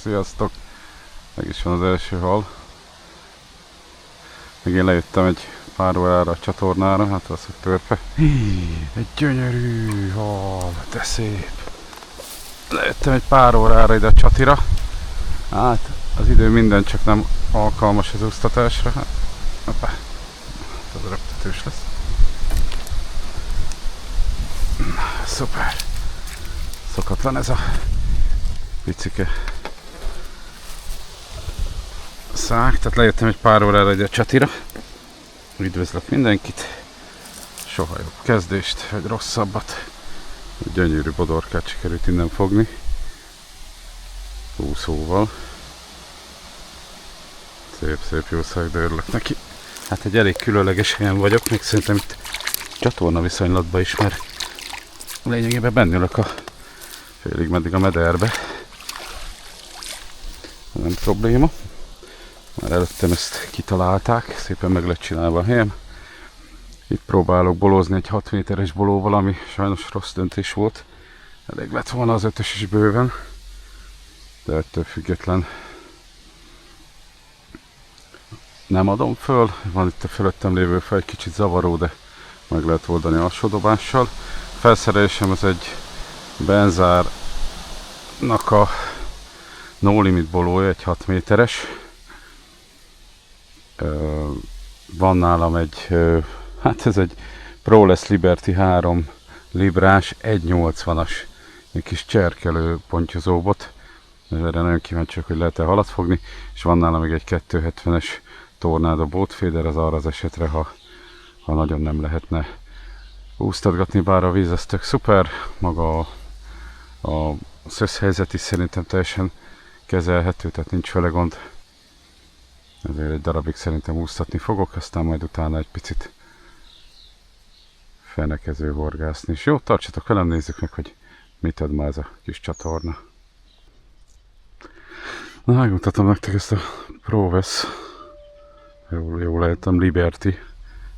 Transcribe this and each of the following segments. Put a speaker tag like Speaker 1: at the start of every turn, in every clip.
Speaker 1: Sziasztok! Meg is van az első hal. Még én lejöttem egy pár órára a csatornára, hát az, hogy törpe. Egy gyönyörű hal, de szép. Lejöttem egy pár órára ide a csatira. Hát az idő minden, csak nem alkalmas az úsztatásra. Hát, hoppá. Ez röptetős lesz. Szuper. Szokatlan ez a picike szák, tehát lejöttem egy pár órára ide a csatira. Üdvözlök mindenkit. Soha jobb kezdést, vagy rosszabbat. Egy gyönyörű bodorkát sikerült innen fogni. Úszóval. Szép jó szák, de örülök neki. Hát egy elég különleges helyen vagyok, még szerintem itt csatorna viszonylatban is, mert lényegében bennülök a félig meddig a mederbe. Nem probléma. Már előttem ezt kitalálták, szépen meg lett csinálva a helyem. Itt próbálok bolózni egy 6 méteres bolóval, ami sajnos rossz döntés volt. Elég lett volna az 5-ös is bőven, de ettől független nem adom föl. Van itt a fölöttem lévő fel, egy kicsit zavaró, de meg lehet oldani alsódobással. Felszerelésem az egy Benzárnak a No Limit bolója, egy 6 méteres. Van nálam egy, hát ez egy ProLess Liberty 3 librás 1.80-as egy kis cserkelő pontyozóbot. Erre nagyon kíváncsiak, hogy lehet-e halat fogni. És van nálam még egy 270-es Tornado Boatfeeder, az arra az esetre, ha nagyon nem lehetne úsztatgatni, bár a víz az tök szuper. Maga a szöszhelyzet is szerintem teljesen kezelhető, tehát nincs vele gond. Ezért egy darabig szerintem úsztatni fogok, aztán majd utána egy picit fenekező horgászni. És jó, tartsatok velem, nézzük meg, hogy mit ad ma ez a kis csatorna. Na, megmutatom nektek ezt a ProVes, jól lehetem, Liberty.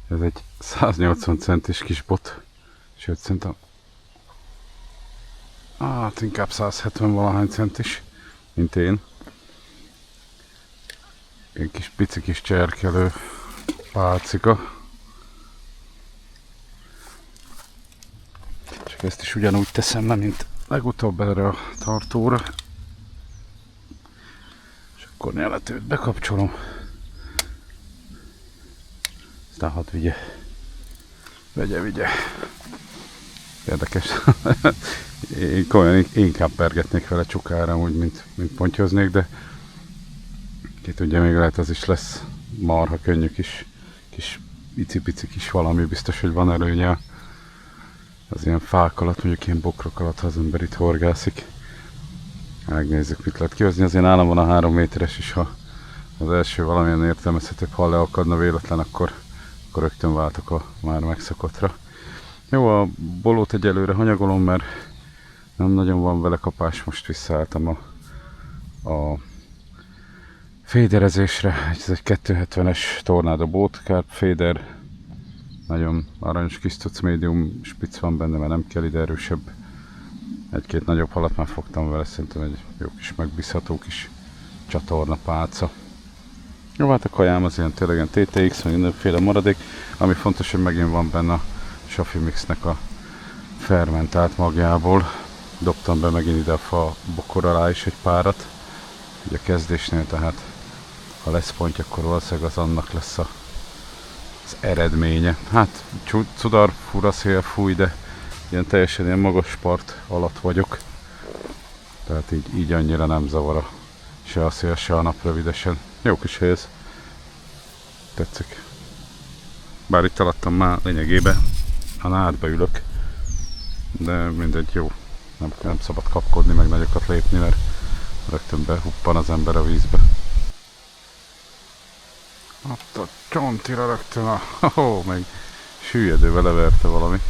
Speaker 1: Ez egy 180 centis kis bot, sőt szerintem hát inkább 170 valahány centis, mint én. Egy kis pici kis cserkelő pálcika. Csak ezt is ugyanúgy teszem le, mint legutóbb erre a tartóra. És akkor nyeletőt bekapcsolom. Aztán hadd vigye. Vigye. Érdekes. Én komolyan inkább pergetnék vele csukára, úgy, mint pontyoznék, de ki tudja, még lehet az is lesz marha könnyű kis icipici kis valami, biztos, hogy van előnye az ilyen fák alatt, mondjuk ilyen bokrok alatt, ha az ember itt horgászik. Megnézzük, mit lehet kihozni. Azért nálam van a 3 méteres is, ha az első valamilyen értelmezhetőbb hal leakadna véletlen, akkor rögtön váltok a már megszokottra. Jó, a bolót egyelőre hanyagolom, mert nem nagyon van vele kapás, most visszaálltam a féderezésre. Ez egy 270-es Tornado Boat Carp Féder. Nagyon aranyos kis cucc, médium spitz van benne, mert nem kell ide erősebb. Egy-két nagyobb halat már fogtam vele, szerintem egy jó kis megbízható kis csatorna pálca. Jó, hát a kajám az ilyen tényleg ilyen TTX, vagy mindenféle maradék. Ami fontos, hogy megint van benne a Safi Mixnek a fermentált magjából. Dobtam be megint ide a fa bokor alá is egy párat. Ugye a kezdésnél, tehát ha lesz pontja, akkor valószínűleg az annak lesz az eredménye. Hát cudar, fura szél fúj, de teljesen ilyen magas part alatt vagyok. Tehát így annyira nem zavar se a szél, se a nap rövidesen. Jó kis hely ez. Tetszik. Bár itt alattam már lényegében a nádba ülök. De mindegy, jó. Nem szabad kapkodni, meg nagyokat lépni, mert rögtön behuppan az ember a vízbe. Ott a csontira rögtön meg süllyedővel leverte valami.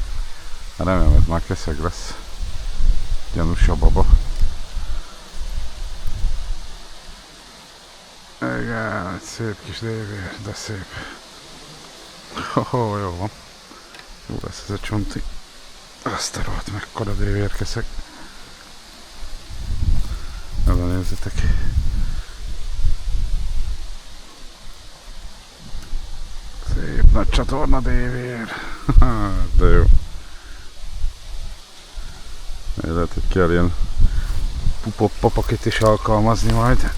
Speaker 1: Remélem, ez már keszeg lesz. Gyanús a baba. Igen, egy szép kis dévér, de szép. Jó van. Jó lesz ez a csonti. Azt a rohadt mekkora dévérkeszeg. nézzetek. Szép nagy csatorna dévér. De jó. Lehet, hogy kell ilyen papakit is alkalmazni majd.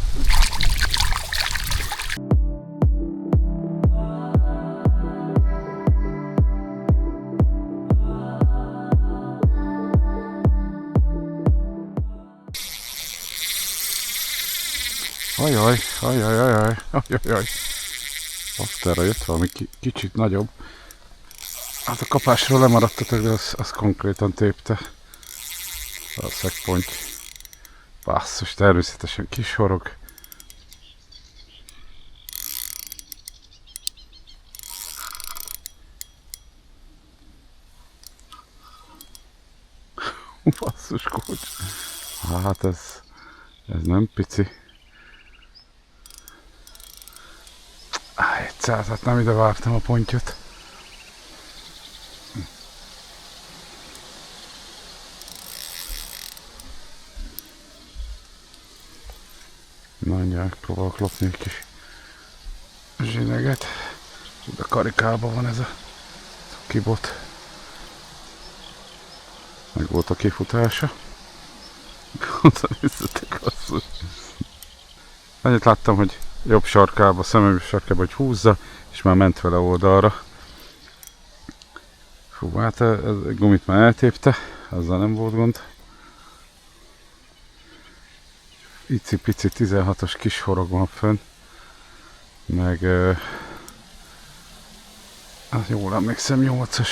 Speaker 1: Ajaj, ajaj, ajaj, ajaj, ajaj. Afterra jött valami kicsit nagyobb. Hát a kapásról lemaradtatok, de az konkrétan tépte. A szegponty. Basszus, természetesen kis horog. Basszus kulcs. Hát ez nem pici. Egyszer, hát nem ide vártam a pontyot. Na, mindjárt próbálok lopni egy kis zsineget. A karikában van ez a cukibot. Meg volt a kifutása. Oda nézzetek, basszus. Annyit láttam, hogy jobb sarkába, szemem sarkába, hogy húzza, és már ment vele oldalra. Fú, hát a gumit már eltépte, azzal nem volt gond. Icipici 16-os kis horog van fönn, meg hát jól emlékszem, 8-as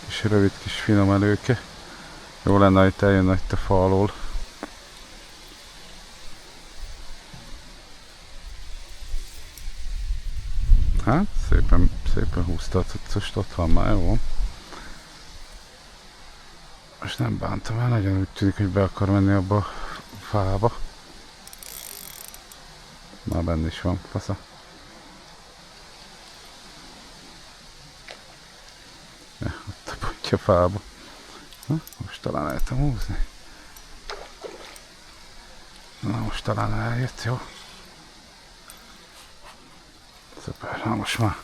Speaker 1: kis rövid kis finom előke. Jó lenne, hogy eljönne itt a fa alól. Hát szépen húzta a cuccost, ott van már, jó. Most nem bántam el, nagyon úgy tűnik, hogy be akar menni abba a fába. Már benne is van, fasza. Ja, ott a pontja fába. Na, most talán el tudom húzni. Na, most talán eljött, jó. Szuper, na most már.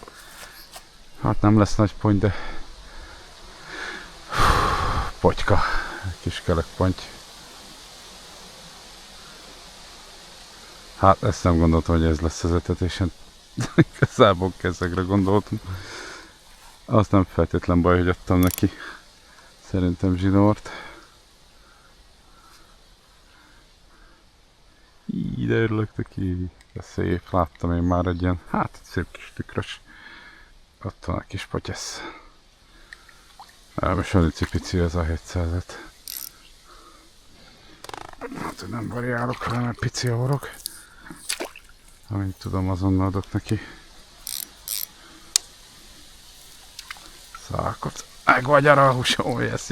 Speaker 1: Hát nem lesz nagy pont, de potyka, kis kerekponty. Hát ezt nem gondoltam, hogy ez lesz az etetésen. Igazából kezekre gondoltam. Az nem feltétlen baj, hogy adtam neki. Szerintem zsinort. Így, de örülök neki. De szép, láttam én már egy ilyen, hát egy szép kis tükrös. Ott van a kis potyesz. Most van icipici ez a 700-et. Hát nem variálok, hanem pici a horog. Amint tudom, azonnal adok neki. Szákot. Meg vagy arra a húsom, yes.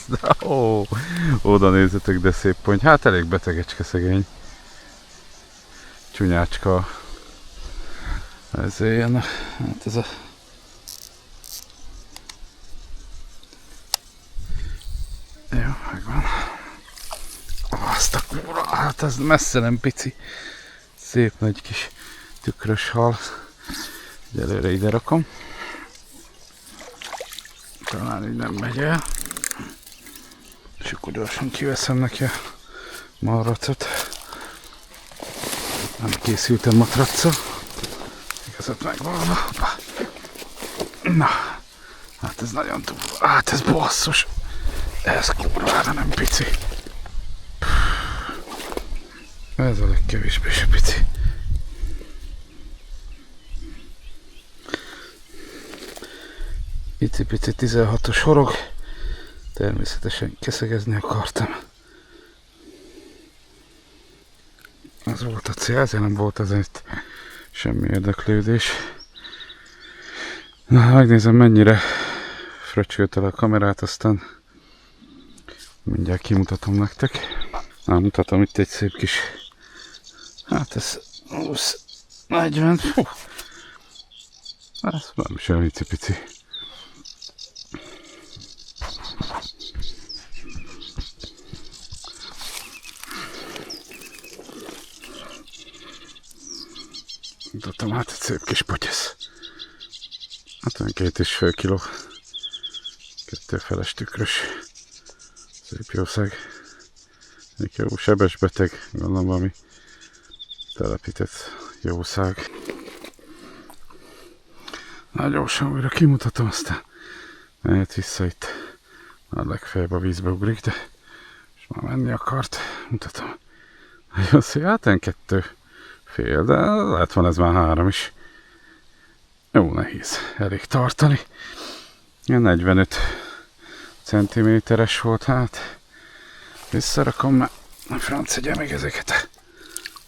Speaker 1: De, oda nézzetek, de szép ponty. Hát elég betegecske szegény. Csúnyácska. Ez ilyen, hát ez a... Jó, megvan. Azt a kurva, hát ez messze nem pici. Szép nagy kis tükrös hal. Egyelőre ide rakom. Talán így nem megy el. És akkor gyorsan kiveszem neki a matracot. Nem készültem matraccal. Igazat megvan. Na, hát ez nagyon túl. Hát ez basszus. Ez kurvára nem pici. Ez a legkevésbé se pici. Icipici 16-os horog. Természetesen keszegezni akartam. Az volt a cél, ezért nem volt azért semmi érdeklődés. Na, megnézem mennyire fröcskölt el a kamerát, aztán mindjárt kimutatom nektek. Na, mutatom itt egy szép kis, hát ez 20-40, ez nem is olyan icipici. Mutatom hát egy szép kis potyesz. Hát olyan 2,5 kiló. 2 feles tükrös. Szép jószág. Egy jó sebesbeteg, gondolom valami telepített jószág. Na gyorsan újra kimutatom, aztán mehet vissza itt. Már legfeljebb a vízbe ugrik, de és már menni akart. Mutatom. Nagyon szép, hát 2,5, de lehet van ez már 3 is. Jó nehéz, elég tartani. Ilyen 45 centiméteres volt, hát. Visszarakom, mert a franc egye meg ezeket a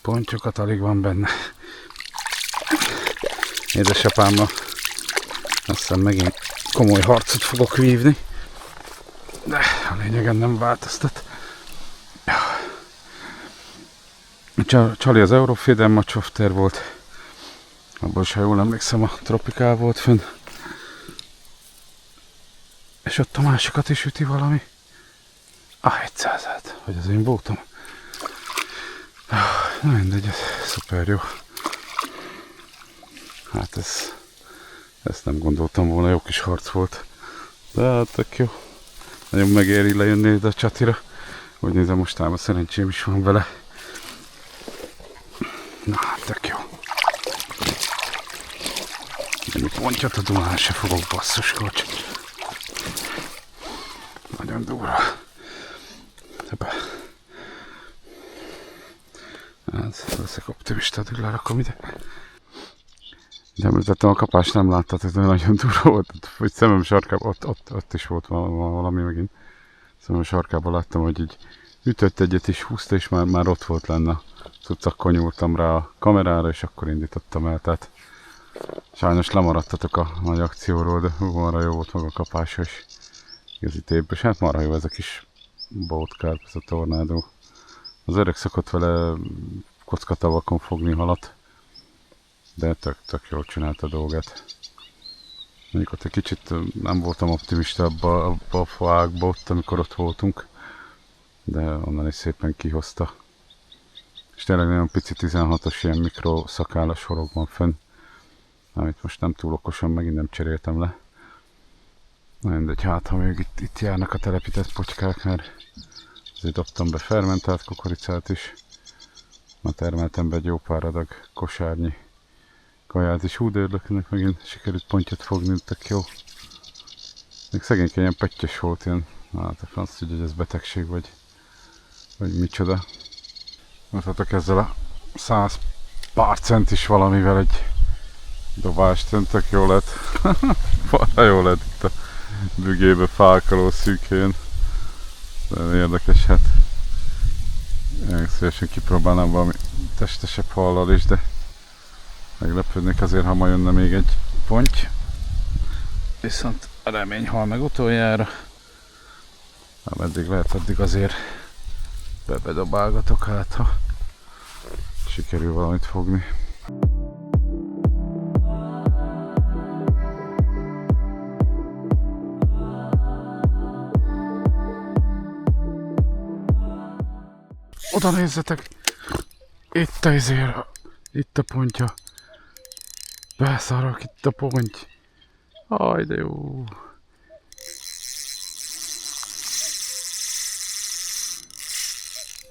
Speaker 1: pontyokat, alig van benne. Édesapámmal azt hiszem megint komoly harcot fogok vívni, de a lényegen nem változtat. Csali az Eurofiden macsofter volt, abban is, ha jól emlékszem, a Tropikál volt fönn. És ott a másikat is üti valami. 100-at, hogy az én bótom. Na mindegy, ez szuper jó. Hát ezt nem gondoltam volna, jó kis harc volt. De hát tök jó. Nagyon megéri lejönni ide a csatira. Úgy nézem, mostában szerencsém is van vele. Na, tök jó. Ennyi pontyot a Dunán se fogok, basszus kocs. Nagyon durva. Hát, leszek optimista, addig lerakom ide. De említettem, a kapást nem láttad, de nagyon durva volt. Hogy szemem sarkában, ott is volt valami megint. Szemem sarkában láttam, hogy így ütött egyet is, húzta, és már ott volt lenne. Akkor nyúltam rá a kamerára, és akkor indítottam el. Tehát sajnos lemaradtatok a nagy akcióról, de marha jó volt maga a kapása is. Igazi tépes. Hát marha jó ez a kis boatcarp, ez a tornádó. Az öreg szokott vele kockatavakon fogni halat, de tök jól csinálta a dolgát. Mondjuk ott egy kicsit nem voltam optimista abba a faágba ott, amikor ott voltunk, de onnan is szépen kihozta. És tényleg nagyon pici 16-os ilyen mikroszakállas horog van fönn, amit most nem túl okosan megint nem cseréltem le. Na mindegy, hát ha még itt járnak a telepített potykák, mert azért dobtam be fermentált kukoricát is. Ma termeltem be egy jó pár adag kosárnyi kaját is. Hú, de örülök, ennek megint sikerült pontyot fogni, tök jó. Még szegényke ilyen pettyes volt, ilyen, hát a franc tudja, hogy ez betegség vagy micsoda. Mutatok ezzel a 100 pár centis valamivel egy dobást, tök jó lett. Valha jó lett itt a bügébe fákoló szűk helyen. De érdekes, hát szívesen kipróbálnám valami testesebb hallal is, de meglepődnék azért, ha ma jönne még egy ponty. Viszont a remény hal meg utoljára. Ameddig lehet, addig azért bedobálgatok, hát ha sikerül valamit fogni. Oda nézzetek! Itt a izér, itt a pontja. Beszarok, itt a ponty. Aj, de jó.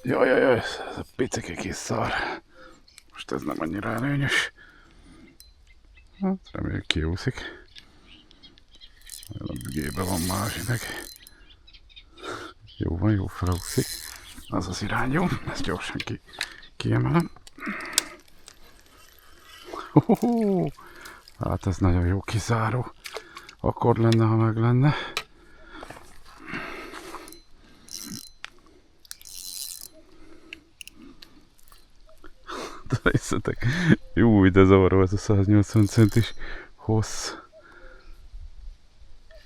Speaker 1: Jaj, ez a picike kis szar. Most ez nem annyira előnyös. Hát, reméljük kiúszik. A bügébe van másik. Jó van, jó felúszik. Az az irány jó, ezt gyorsan kiemelem. Hát ez nagyon jó kizáró. Akkor lenne, ha meg lenne. De nézzetek, jó, de zavaró ez a 180 centis hossz.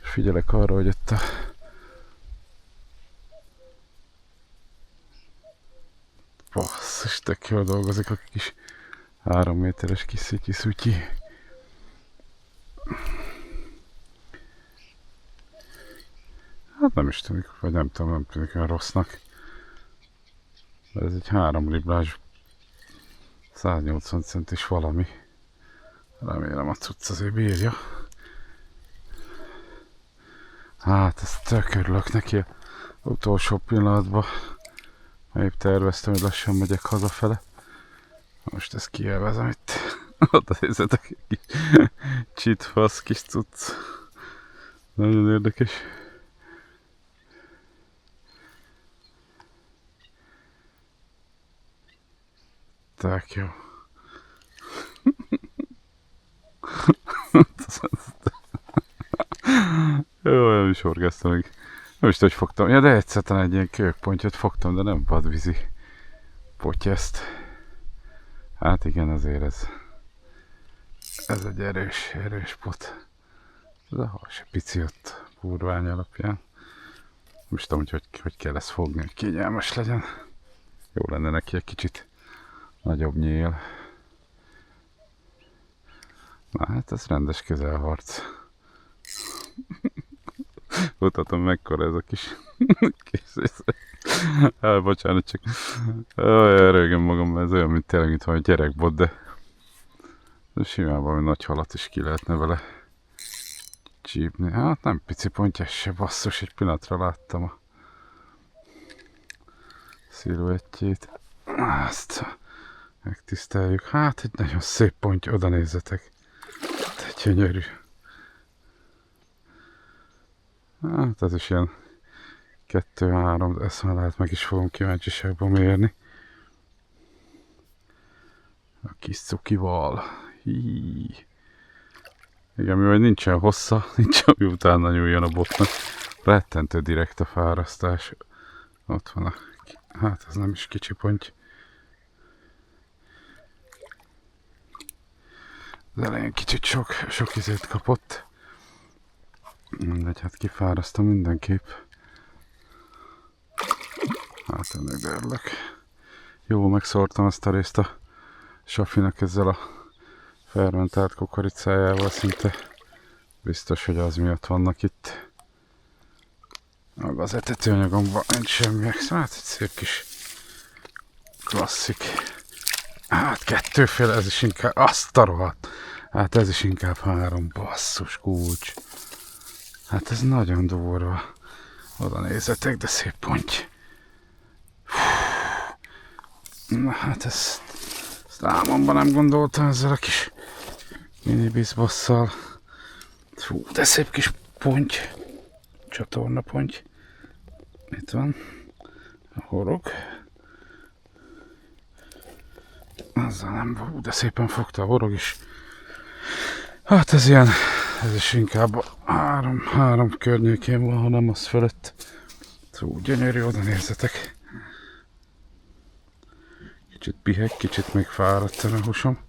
Speaker 1: Figyelek arra, hogy itt a basszus, tök jól dolgozik a kis 3 méteres kis szütyi. Hát nem is tűnik, vagy nem tudom, nem tűnik olyan rossznak. De ez egy 3 liblás 180 centis valami. Remélem a cucc azért bírja. Hát ezt tök örülök neki utolsó pillanatban. Épp terveztem, hogy lassan megyek hazafele. Most ezt kielvezem itt. Oda nézzetek, egy kis csitfasz kis cucc. Nagyon érdekes. Tak jó. Jó, nem is horgáztam még. Nem is hogy fogtam. Ja, de egyszer talán egy ilyen kölyökpontyot fogtam, de nem vadvízi potyeszt. Hát igen, azért ez egy erős pot. Ez a hal se pici ott kurvány alapján. Nem is tudom, hogy kell ezt fogni, hogy kényelmes legyen. Jó lenne neki egy kicsit nagyobb nyél. Na hát ez rendes közelharc. Mutatom mekkora ez a kis bocsánat, csak rögem magam, mert ez olyan, mint tényleg, mint valami gyerekbot, de simán valami nagy halat is ki lehetne vele csípni. Hát nem pici pontja se, basszus, egy pillanatra láttam a sziluettjét. Azt megtiszteljük. Hát egy nagyon szép pontja, oda nézzetek. De gyönyörű. Hát ez is ilyen 2-3, de ezt már lehet meg is fogom kíváncsiságban mérni. A kis cukival. Hí. Igen, mivel nincsen hossza, nincs ami utána nyúljon a botnak. Rettentő direkt a fárasztás. Ott van a... Hát ez nem is kicsi ponty. Az elején kicsit sok izét kapott. Mindegy, hát kifárasztom mindenképp. Hát ennek de örülök. Jó, megszórtam ezt a részt a safinak ezzel a fermentált kukoricájával, szinte biztos, hogy az miatt vannak itt. Az etetőanyagomban nincs semmi extra, hát egy szép kis klasszik. Hát kettőféle, ez is inkább, azt a rohadt. Hát ez is inkább 3, basszus kulcs. Hát ez nagyon durva. Oda nézzetek, de szép ponty. Na hát ezt álmomban nem gondoltam ezzel a kis mini bizbosszal. Fú, de szép kis ponty. Csatorna ponty. Itt van. A horog. Azzal nem, fú, de szépen fogta a horog is. Hát ez ilyen, ez is inkább 3 környékén van, hanem az fölött. Fú, gyönyörű, oda nézzetek. Kicsit piheg, kicsit még fáradt a húsom.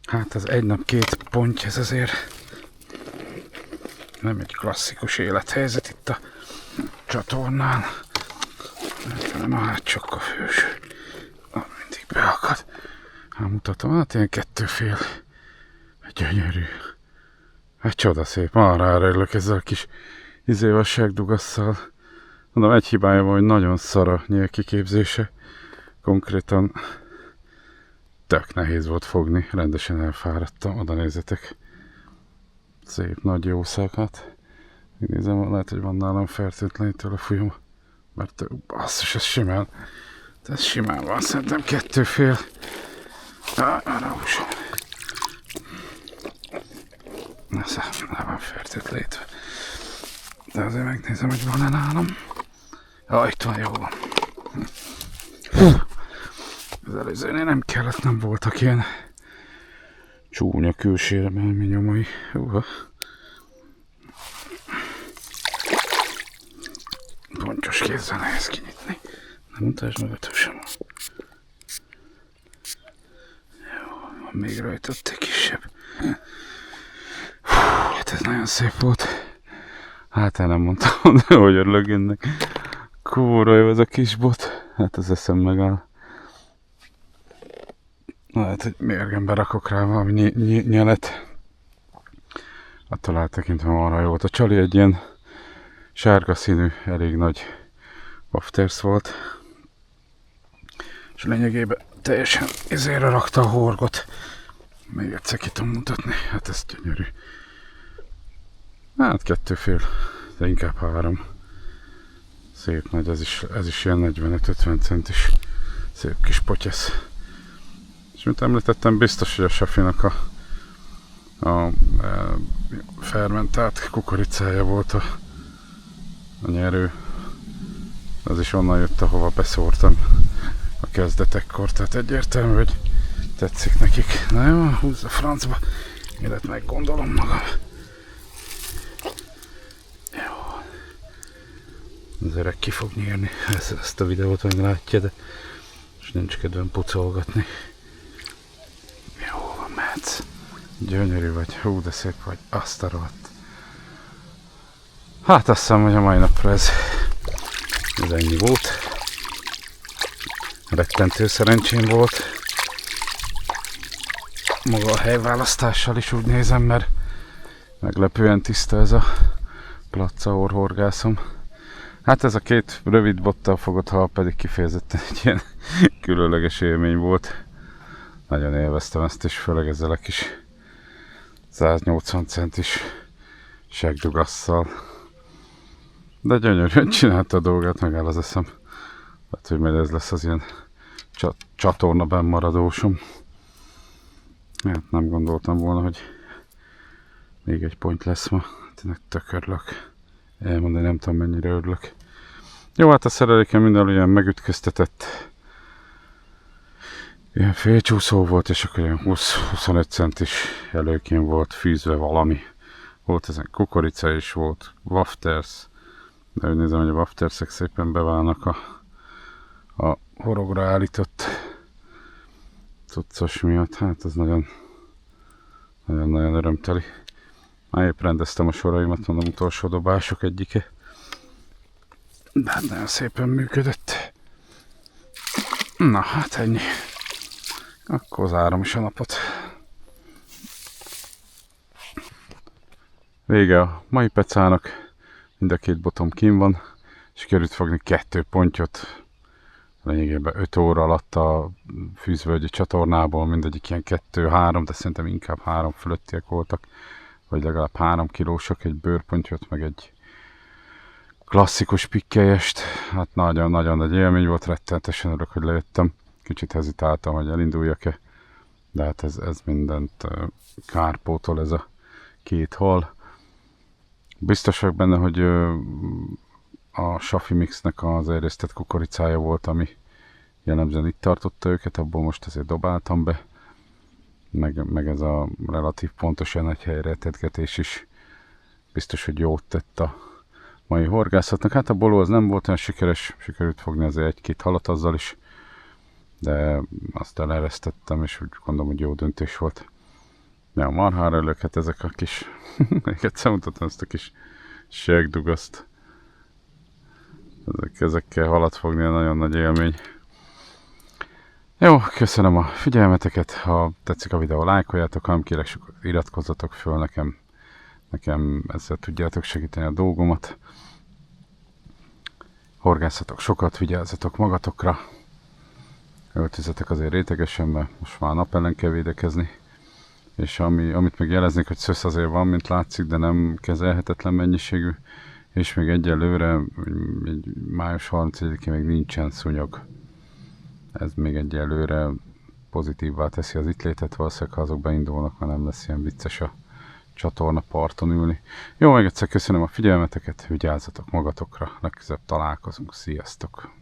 Speaker 1: Hát az egy nap 2 ponty, ez azért nem egy klasszikus élethelyzet itt a csatornán. Nem a hátsokka fős. Mindig beakad. Hát mutatom, hát ilyen 2,5. Gyönyörű. Egy csodaszép. Már ráerőlök ezzel a kis vasságdugasszal. Mondom, egy hibája van, hogy nagyon szar a nyílkiképzése. Konkrétan tök nehéz volt fogni. Rendesen elfáradtam. Oda nézzetek. Szép nagy jószágát. Nézem, lehet, hogy van nálam fertőtlenítől a fújom. Mert basszus, ez simán. Ez simán van, szerintem 2,5. Arra húsom. Ez le van fertőtlenítve. De azért megnézem, hogy van-e nálam. Ja, itt van, jó van. Az előzőnél nem kellett, nem voltak ilyen csúnya külsérelmi nyomai. Pontyos kézzel nehéz kinyitni. Nem mutasd meg a tusam. Jó, van még rajta ott egy kisebb. Hát ez nagyon szép volt. Hát el nem mondtam, de hogy örülök ennek. Kurva jó ez a kis bot. Hát az eszem megáll. Lehet, hogy mérgen berakok rá valami nyelet. Attól eltekintve arra jó volt. A csali egy ilyen sárga színű, elég nagy wafters volt. És lényegében teljesen ezért rakta a horgot. Még egyszer ki tudom mutatni, hát ez gyönyörű. Hát 2,5, de inkább 3. Szép nagy, ez is ilyen 45-50 centis. Szép kis potyesz. És mint említettem, biztos, hogy a Safinak a fermentált kukoricája volt a nyerő. Az is onnan jött, ahova beszórtam a kezdetekkor, tehát egyértelmű, hogy tetszik nekik. Na jó, húzz a francba, élet meg gondolom magam. Jó. Az öreg ki fog nyírni, ezt a videót meg látja, de és nincs kedvem pucolgatni. Jó van, mehetsz. Gyönyörű vagy, hú de szép vagy, azt a rohadt. Hát azt hiszem, hogy a mai napra ez ennyi volt. Rettentő szerencsém volt. Maga a helyválasztással is úgy nézem, mert meglepően tiszta ez a placcaor horgászom. Hát ez a két rövid bottal fogott hal pedig kifejezetten egy ilyen különleges élmény volt. Nagyon élveztem ezt, és főleg ezzel a kis 180 centis segdugasszal. De gyönyörűen csinálta a dolgát, megáll az eszem. Hát, hogy majd ez lesz az ilyen csatorna bennmaradósom. Hát nem gondoltam volna, hogy még egy pont lesz ma. Tényleg tök örülök. Elmondani nem tudom, mennyire örülök. Jó, hát a szereléken minden ilyen megütköztetett. Ilyen félcsúszó volt, és akkor ilyen 20-25 centis előkén volt fűzve valami. Volt ezen kukorica is, volt wafters. De úgy nézem, hogy a waftersek szépen beválnak a horogra állított cuccos miatt. Hát ez nagyon örömteli. Már épp rendeztem a soraimat, mondom, utolsó dobások egyike. De hát nagyon szépen működött. Na hát ennyi. Akkor zárom is a napot. Vége a mai pecának. Mind a két botom kín van. Sikerült fogni 2 pontyot. Lényegében 5 óra alatt a fűzvölgyi csatornából, mindegyik ilyen 2-3, de szerintem inkább 3 fölöttiek voltak. Vagy legalább 3 kilósok, egy bőrpontyot, meg egy klasszikus pikkelyest. Hát nagyon nagy élmény volt, rettenetesen örülök, hogy lejöttem. Kicsit hezitáltam, hogy elinduljak-e, de hát ez mindent kárpótol, ez a 2 hal. Biztos vagyok benne, hogy a Safi Mixnek az erjesztett kukoricája volt, ami jellemzően itt tartotta őket, abból most azért dobáltam be. Meg ez a relatív pontosan egy helyre etetgetés is biztos, hogy jót tett a mai horgászatnak. Hát a boló az nem volt olyan sikeres, sikerült fogni azért 1-2 halat azzal is, de azt eleresztettem, és úgy gondolom, hogy jó döntés volt. Ja, marhára örülök, hát ezek a kis, még egyszer mutatom ezt a kis segdugaszt. Ezekkel halat fogni nagyon nagy élmény. Jó, köszönöm a figyelmeteket, ha tetszik a videó, lájkoljátok, ha nem kérek, sokat iratkozzatok föl nekem ezzel tudjátok segíteni a dolgomat. Horgászatok sokat, vigyázzatok magatokra, öltözetek azért rétegesen, mert most már nap ellen kell védekezni. És amit meg jeleznék, hogy szösz azért van, mint látszik, de nem kezelhetetlen mennyiségű, és még egyelőre, május 31-én még nincsen szúnyog. Ez még egyelőre pozitívvá teszi az itt létet, valószínűleg ha azok beindulnak, már nem lesz ilyen vicces a csatorna parton ülni. Jó, még egyszer köszönöm a figyelmeteket, vigyázzatok magatokra, legközelebb találkozunk, sziasztok!